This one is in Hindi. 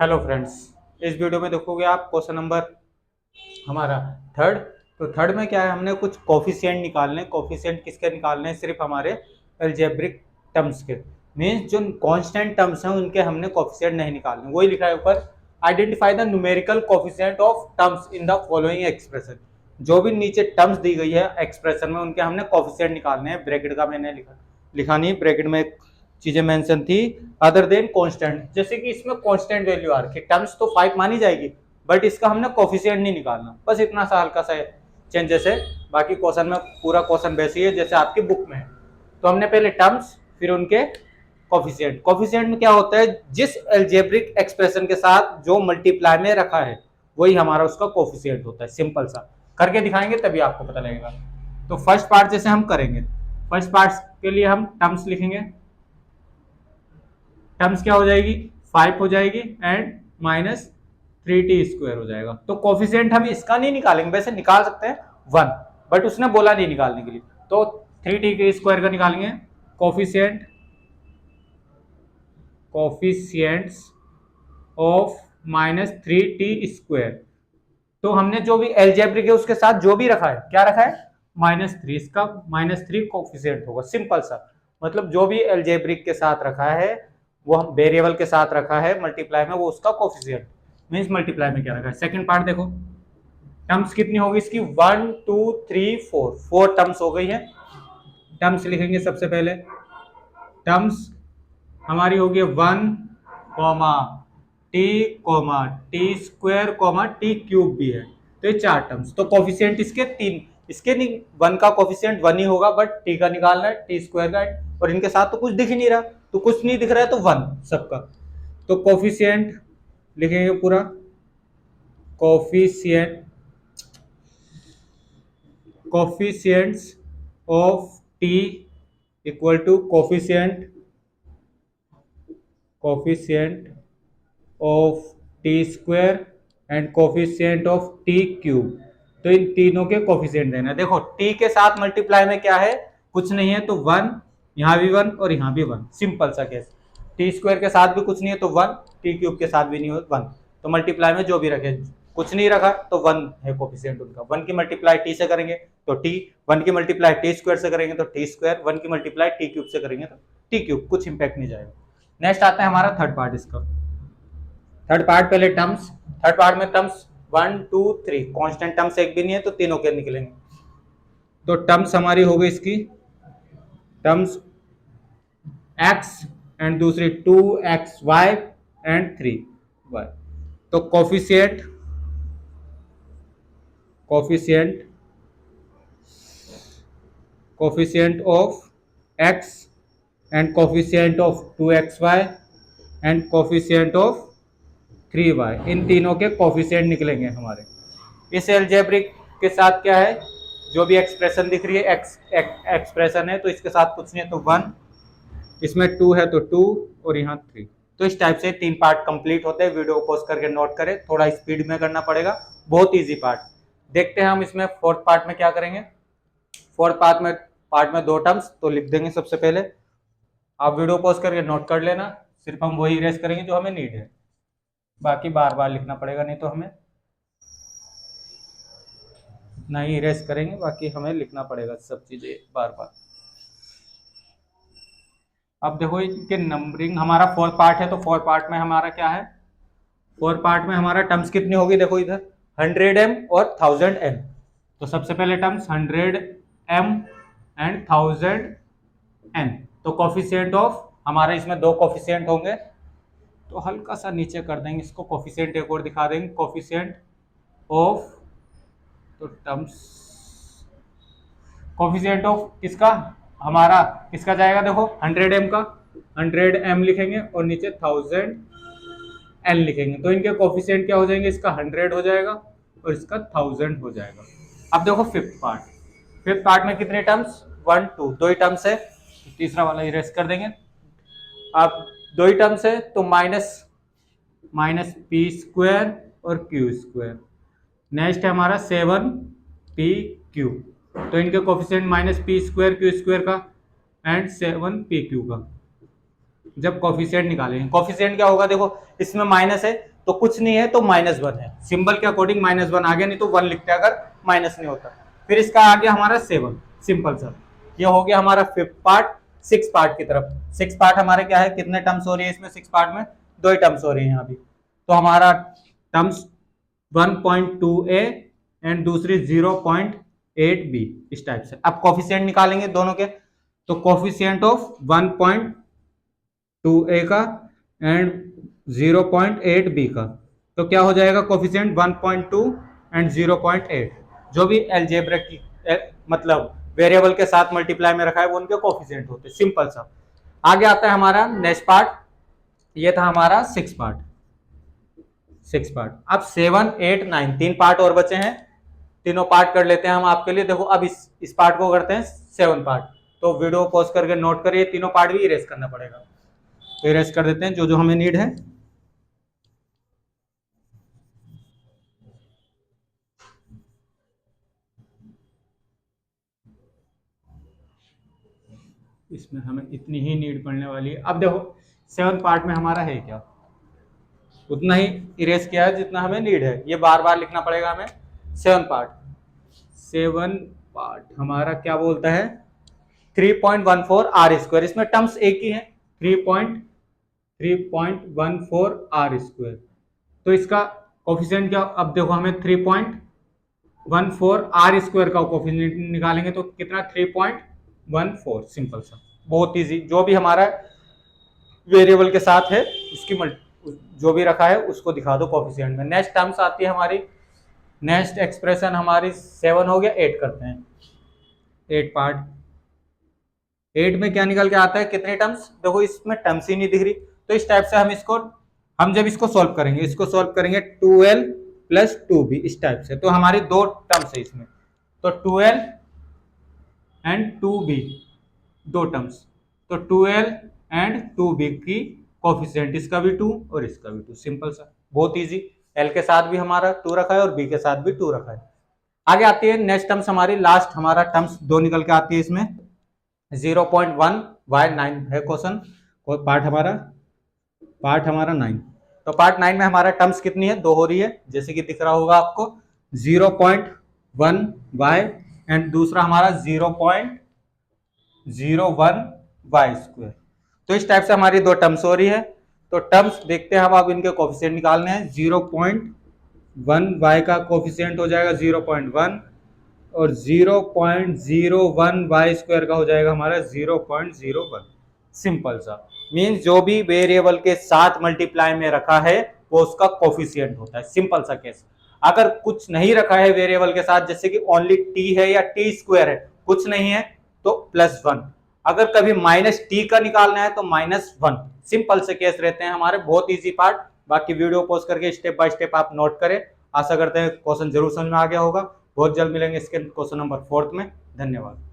हेलो फ्रेंड्स, इस वीडियो में देखोगे आप क्वेश्चन नंबर हमारा थर्ड। तो थर्ड में क्या है, हमने कुछ कोफिशिएंट निकालने। कोफिशिएंट किसके निकालने हैं? सिर्फ हमारे अलजेब्रिक टर्म्स के। मीन्स जो कांस्टेंट टर्म्स हैं उनके हमने कोफिशिएंट नहीं निकालने। वही लिखा है ऊपर, identify the numerical coefficient of terms in the following expression. जो भी नीचे टर्म्स दी गई है एक्सप्रेशन में उनके हमने कोफिशिएंट निकालने हैं। ब्रैकेट का मैंने लिखा नहीं, ब्रैकेट में चीजें मेंशन थी अदर देन कांस्टेंट। जैसे कि इसमें कांस्टेंट वैल्यू आ रखी, टर्म्स तो 5 मानी जाएगी बट इसका हमने कोफिशिएंट नहीं निकालना। बस इतना सा हल्का सा चेंजेस है, बाकी क्वेश्चन में पूरा क्वेश्चन वैसे ही है जैसे आपकी बुक में है। तो हमने पहले टर्म्स फिर उनके कोफिशिएंट। कोफिशिएंट में क्या होता है, जिस अलजेब्रिक एक्सप्रेशन के साथ जो मल्टीप्लाई में रखा है वही हमारा उसका कोफिशिएंट होता है। सिंपल सा करके दिखाएंगे तभी आपको पता लगेगा। तो फर्स्ट पार्ट जैसे हम करेंगे, फर्स्ट पार्ट के लिए हम टर्म्स लिखेंगे। टर्म्स क्या हो जाएगी, 5 हो जाएगी एंड माइनस 3t² हो जाएगा। तो कोफिशिएंट हम इसका नहीं निकालेंगे, वैसे निकाल सकते हैं 1, बट उसने बोला नहीं निकालने के लिए। तो 3t² का निकालेंगे। Coefficient coefficients of -3t²। तो हमने जो भी एल्जेब्रिक है उसके साथ जो भी रखा है, क्या रखा है, -3। इसका -3 कोफिशिएंट होगा। सिंपल सा, मतलब जो भी एल्जेब्रिक के साथ रखा है वो हम वेरिएबल के साथ रखा है मल्टीप्लाई में, वो उसका कोफिशिएंट। मींस मल्टीप्लाई में क्या रखा है। सेकंड पार्ट देखो, टर्म्स कितनी होगी इसकी, 1 2 3 4, 4 टर्म्स हो गई है। टर्म्स लिखेंगे सबसे पहले। टर्म्स हमारी होगी 1 comma T comma t² t³ भी है। तो ये 4 टर्म्स। तो कोफिशिएंट इसके 3, इसके नहीं, 1 का कोफिशिएंट 1 ही होगा बट t का निकालना है, t² का, और इनके साथ तो कुछ दिख ही नहीं रहा, तो कुछ नहीं दिख रहा है तो 1 सबका। तो कोफिशिएंट लिखेंगे पूरा, coefficient coefficients of t equal to coefficient of t² and coefficient of t³। तो इन तीनों के कोफिशिएंट देना। देखो t के साथ मल्टीप्लाई में क्या है, कुछ नहीं है तो 1, यहाँ भी 1 और यहाँ भी 1। सिंपल सा केस। t² के साथ भी कुछ नहीं है तो 1, t³ के साथ भी नहीं हो 1। तो मल्टीप्लाई में जो भी रखे, कुछ नहीं रखा तो 1 है कोफिशिएंट उनका। 1 की मल्टीप्लाई t से करेंगे तो t, 1 की मल्टीप्लाई t² से करेंगे तो t², 1 की मल्टीप्लाई t³ से करेंगे तो t³। कुछ इंपैक्ट नहीं जाएगा। नेक्स्ट आता है हमारा थर्ड पार्ट इसका। थर्ड पार्ट पहले टर्म्स। थर्ड पार्ट में टर्म्स 1 2 3, कांस्टेंट टर्म्स एक भी नहीं है तो तीनों के निकलेंगे। तो टर्म्स हमारी हो गई इसकी, टर्म्स x एंड दूसरी 2xy एंड 3y। तो coefficient coefficient coefficient of x and coefficient of 2xy and coefficient of 3y, इन तीनों के कोफिशिएंट निकलेंगे हमारे। इस एल्जेब्रिक के साथ क्या है, जो भी एक्सप्रेशन दिख रही है एक्सप्रेशन है, तो इसके साथ कुछ नहीं है तो 1, इसमें 2 है तो 2 और यहाँ 3। तो इस टाइप से 3 पार्ट कंप्लीट होते हैं। वीडियो को पॉज करके नोट करें, थोड़ा स्पीड में करना पड़ेगा, बहुत इजी पार्ट। देखते हैं हम इसमें फोर्थ पार्ट में क्या करेंगे। फोर्थ पार्ट में 2 टर्म्स तो लिख देंगे सबसे पहले। आप वीडियो पॉज करके नोट कर लेना, सिर्फ हम वही इरेज करेंगे जो हमें नीड है, बाकी बार बार लिखना पड़ेगा, नहीं तो हमें नहीं इरेज करेंगे, बाकी हमें लिखना पड़ेगा सब चीजें बार बार। अब देखो इनके नंबरिंग, हमारा फोर्थ पार्ट है तो फोर्थ पार्ट में हमारा क्या है, फोर्थ पार्ट में हमारा टर्म्स कितनी होगी, देखो इधर 100m और 1000m। तो सबसे पहले टर्म्स 100m एंड 1000m। तो कोफिशिएंट ऑफ हमारे इसमें 2 कोफिशिएंट होंगे, तो हल्का सा नीचे कर देंगे इसको, कोफिशिएंट एक और दिखा देंगे, कोफिशिएंट ऑफ, तो टर्म्स कोफिशिएंट ऑफ किसका, हमारा किसका जाएगा, देखो 100m का 100m लिखेंगे और नीचे 1000n लिखेंगे। तो इनके कोफिशिएंट क्या हो जाएंगे, इसका 100 हो जाएगा और इसका 1000 हो जाएगा। अब देखो फिफ्थ पार्ट में कितने टर्म्स, 1 2, 2 ही टर्म्स है, तीसरा वाला इरेज कर देंगे। अब 2 ही टर्म्स है तो माइनस p² और q²। नेक्स्ट है हमारा 7pq, तो इनके कोफिशिएंट -p² q² का एंड 7pq का। जब कोफिशिएंट निकालेंगे, कोफिशिएंट क्या होगा, देखो इसमें माइनस है तो कुछ नहीं है तो -1 है, सिंबल के अकॉर्डिंग -1 आ गया, नहीं तो 1 लिखते अगर माइनस नहीं होता। फिर इसका आ गया हमारा 7, सिंपल सा। ये हो गया हमारा 5th पार्ट। 6 पार्ट की तरफ, 6 पार्ट हमारे क्या है, कितने टर्म्स हो रही है इसमें 6 पार्ट में, 2 ही टर्म्स हो रही है यहाँ भी। तो हमारा टर्म्स 1.2a एंड दूसरी 0.8b, इस टाइप से। अब कोफिशिएंट निकालेंगे दोनों के, तो कोफिशिएंट ऑफ 1.2a का एंड 0.8b का, तो क्या हो जाएगा, कोफिशिएंट 1.2 एंड 0.8, जो भी अलजेब्रा की मतलब वेरिएबल के साथ मल्टीप्लाई में रखा है वो उनके कोफिशिएंट होते हैं, सिंपल सा। आगे आता है हमारा नेक्स्ट पार्ट, ये था हमारा 6 पार्ट। अब 7, 8, 9 तीन पार्ट और बचे हैं, तीनों पार्ट कर लेते हैं हम आपके लिए। देखो अब इस पार्ट को करते हैं 7 पार्ट, तो वीडियो पॉज करके नोट करिए, तीनों पार्ट भी इरेज करना पड़ेगा, तो इरेज कर देते हैं जो जो हमें नीड है। इसमें हमें इतनी ही नीड पड़ने वाली है। अब देखो 7 पार्ट में हमारा है क्या, उतना ही इरेज किया है जितना हमें नीड है, ये बार बार लिखना पड़ेगा हमें। 7 पार्ट हमारा क्या बोलता है, 3.14 आर स्क्वायर, इसमें टर्म्स एक ही है, 3.14 आर स्क्वायर, तो इसका कोफिशिएंट क्या, अब देखो हमें 3.14 आर स्क्वायर का कोफिशिएंट निकालेंगे तो कितना, 3.14, सिंपल सा, बहुत इजी। जो भी हमारा वेरिएबल के साथ है उसकी जो भी रखा है उसको दिखा दो कोफिशिएंट में। नेक्स्ट टर्म्स आती है हमारी, नेक्स्ट एक्सप्रेशन हमारी 7 हो गया, 8 करते हैं, 8 पार्ट। 8 में क्या निकल के आता है, कितने टर्म्स, देखो इसमें टर्म्स ही नहीं दिख रही, तो इस टाइप से हम जब इसको सॉल्व करेंगे, 12 प्लस 2b, इस टाइप से। तो हमारी 2 टर्म्स है इसमें, तो 12 एंड 2b, 2 टर्म्स, तो 12 एंड 2b की कोफिशिएंट, इसका भी 2 और इसका भी 2, सिंपल सा, बहुत इजी। l के साथ भी हमारा 2 रखा है और b के साथ भी 2 रखा है। आगे आती है नेक्स्ट टर्म्स हमारी, लास्ट हमारा टर्म्स 2 निकल के आती है इसमें, 0.1 y 9 है क्वेश्चन, पार्ट हमारा 9। तो पार्ट 9 में हमारा टर्म्स कितनी है, 2 हो रही है, जैसे कि दिख रहा होगा आपको, 0.1 y एंड दूसरा हमारा 0.01 y स्क्वायर। तो इस टाइप से हमारी 2 टर्म्स हो रही है। तो टर्म्स देखते हैं हम, अब इनके कोफिशिएंट निकालने हैं। 0.1 y का कोफिशिएंट हो जाएगा 0.1 और 0.01 y स्क्वायर का हो जाएगा हमारा 0.01, सिंपल सा। मीन्स जो भी वेरिएबल के साथ मल्टीप्लाई में रखा है वो उसका कोफिशिएंट होता है, सिंपल सा केस। अगर कुछ नहीं रखा है वेरिएबल के साथ, जैसे कि ओनली t है या t स्क्वायर है, कुछ नहीं है तो +1, अगर कभी -t का निकालना है तो -1, सिंपल से केस रहते हैं हमारे, बहुत इजी पार्ट। बाकी वीडियो पॉज करके स्टेप बाय स्टेप आप नोट करें। आशा करते हैं क्वेश्चन जरूर समझ में आ गया होगा। बहुत जल्द मिलेंगे इसके क्वेश्चन नंबर 4 में। धन्यवाद।